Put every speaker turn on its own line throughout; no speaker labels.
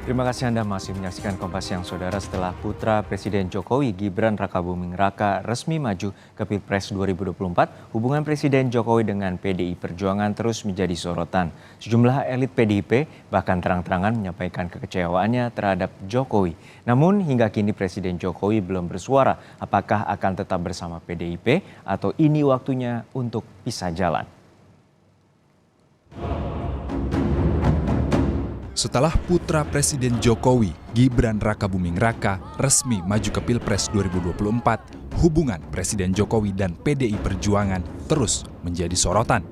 Terima kasih Anda masih menyaksikan Kompas Siang Saudara. Setelah putra Presiden Jokowi Gibran Rakabuming Raka resmi maju ke Pilpres 2024, hubungan Presiden Jokowi dengan PDI Perjuangan terus menjadi sorotan. Sejumlah elit PDIP bahkan terang-terangan menyampaikan kekecewaannya terhadap Jokowi. Namun hingga kini Presiden Jokowi belum bersuara apakah akan tetap bersama PDIP atau ini waktunya untuk pisah jalan.
Setelah putra Presiden Jokowi, Gibran Rakabuming Raka, resmi maju ke Pilpres 2024, hubungan Presiden Jokowi dan PDI Perjuangan terus menjadi sorotan.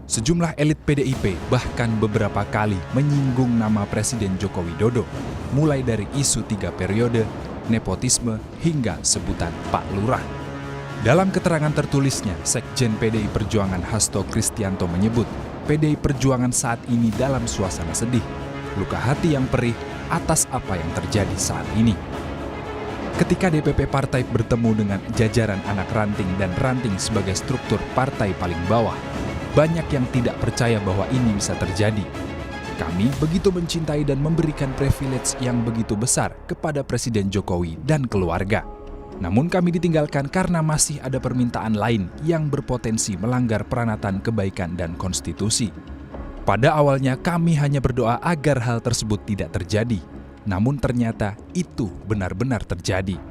Sejumlah elit PDIP bahkan beberapa kali menyinggung nama Presiden Joko Widodo, mulai dari isu 3 periode, nepotisme, hingga sebutan Pak Lurah. Dalam keterangan tertulisnya, Sekjen PDI Perjuangan Hasto Kristianto menyebut, PDI Perjuangan saat ini dalam suasana sedih, luka hati yang perih atas apa yang terjadi saat ini. Ketika DPP partai bertemu dengan jajaran anak ranting dan ranting sebagai struktur partai paling bawah, banyak yang tidak percaya bahwa ini bisa terjadi. Kami begitu mencintai dan memberikan privilege yang begitu besar kepada Presiden Jokowi dan keluarga. Namun kami ditinggalkan karena masih ada permintaan lain yang berpotensi melanggar peranatan kebaikan dan konstitusi. Pada awalnya kami hanya berdoa agar hal tersebut tidak terjadi, namun ternyata itu benar-benar terjadi.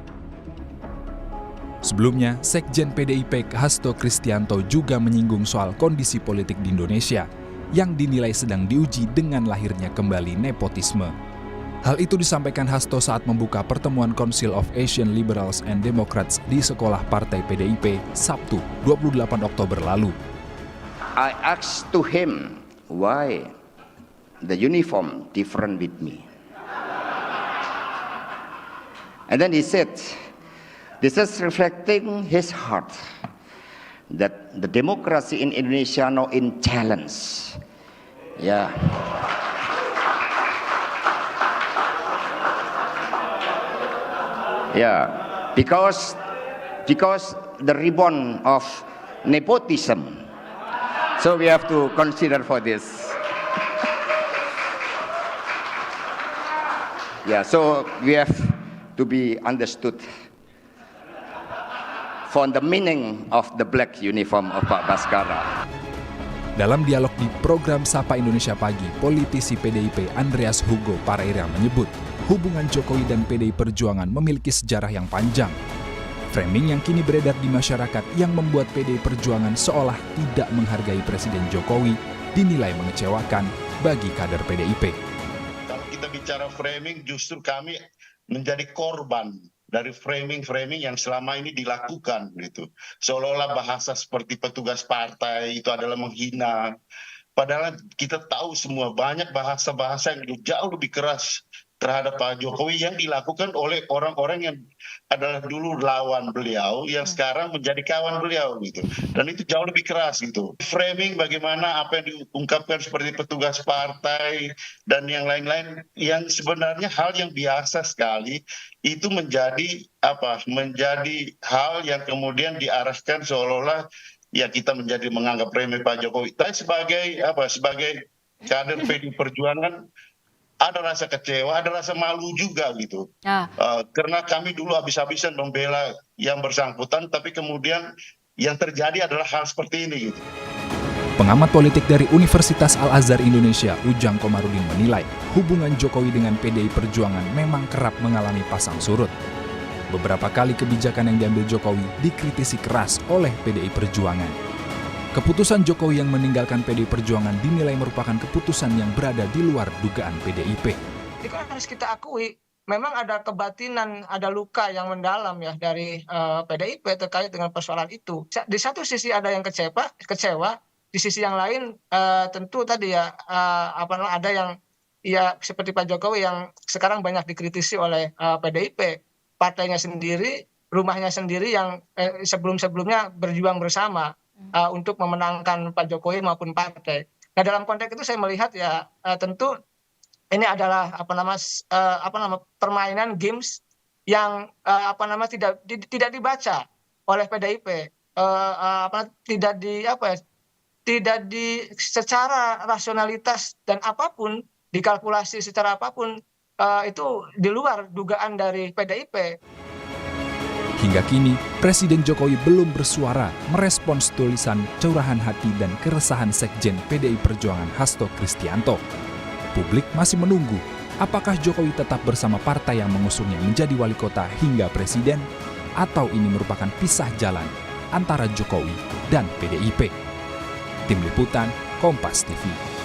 Sebelumnya, Sekjen PDIP Hasto Kristianto juga menyinggung soal kondisi politik di Indonesia yang dinilai sedang diuji dengan lahirnya kembali nepotisme. Hal itu disampaikan Hasto saat membuka pertemuan Council of Asian Liberals and Democrats di sekolah partai PDIP Sabtu 28 Oktober lalu.
I asked to him, why the uniform different with me? And then he said, this is reflecting his heart that the democracy in Indonesia now in challenge. Yeah. Yeah, because the ribbon of nepotism. So we have to consider for this. Yeah, so we have to be understood for the meaning of the black uniform of Pak Baskara.
Dalam dialog di program Sapa Indonesia Pagi, politisi PDIP Andreas Hugo Pareira menyebut hubungan Jokowi dan PDI Perjuangan memiliki sejarah yang panjang. Framing yang kini beredar di masyarakat yang membuat PDI Perjuangan seolah tidak menghargai Presiden Jokowi dinilai mengecewakan bagi kader PDIP.
Kalau kita bicara framing, justru kami menjadi korban dari framing-framing yang selama ini dilakukan gitu. Seolah-olah bahasa seperti petugas partai itu adalah menghina. Padahal kita tahu semua banyak bahasa-bahasa yang jauh lebih keras terhadap Pak Jokowi yang dilakukan oleh orang-orang yang adalah dulu lawan beliau, yang sekarang menjadi kawan beliau gitu. Dan itu jauh lebih keras gitu. Framing bagaimana apa yang diungkapkan seperti petugas partai dan yang lain-lain yang sebenarnya hal yang biasa sekali itu menjadi hal yang kemudian diarahkan seolah-olah ya kita menjadi menganggap remeh Pak Jokowi. Tapi sebagai kader PDI Perjuangan ada rasa kecewa, ada rasa malu juga gitu. Karena kami dulu habis-habisan membela yang bersangkutan, tapi kemudian yang terjadi adalah hal seperti ini gitu.
Pengamat politik dari Universitas Al-Azhar Indonesia, Ujang Komarudin menilai hubungan Jokowi dengan PDI Perjuangan memang kerap mengalami pasang surut. Beberapa kali kebijakan yang diambil Jokowi dikritisi keras oleh PDI Perjuangan. Keputusan Jokowi yang meninggalkan PDI Perjuangan dinilai merupakan keputusan yang berada di luar dugaan PDIP.
Jadi kan harus kita akui, memang ada kebatinan, ada luka yang mendalam ya dari PDIP terkait dengan persoalan itu. Di satu sisi ada yang kecewa, di sisi yang lain tentu tadi ya ada yang ya seperti Pak Jokowi yang sekarang banyak dikritisi oleh PDIP, partainya sendiri, rumahnya sendiri yang sebelum-sebelumnya berjuang bersama untuk memenangkan Pak Jokowi maupun partai. Nah dalam konteks itu saya melihat ya tentu ini adalah permainan games yang tidak dibaca oleh PDIP, tidak di secara rasionalitas dan apapun dikalkulasi secara apapun itu di luar dugaan dari PDIP.
Hingga kini, Presiden Jokowi belum bersuara merespons tulisan curahan hati dan keresahan Sekjen PDI Perjuangan Hasto Kristianto. Publik masih menunggu apakah Jokowi tetap bersama partai yang mengusungnya menjadi wali kota hingga presiden, atau ini merupakan pisah jalan antara Jokowi dan PDIP. Tim Liputan, Kompas TV.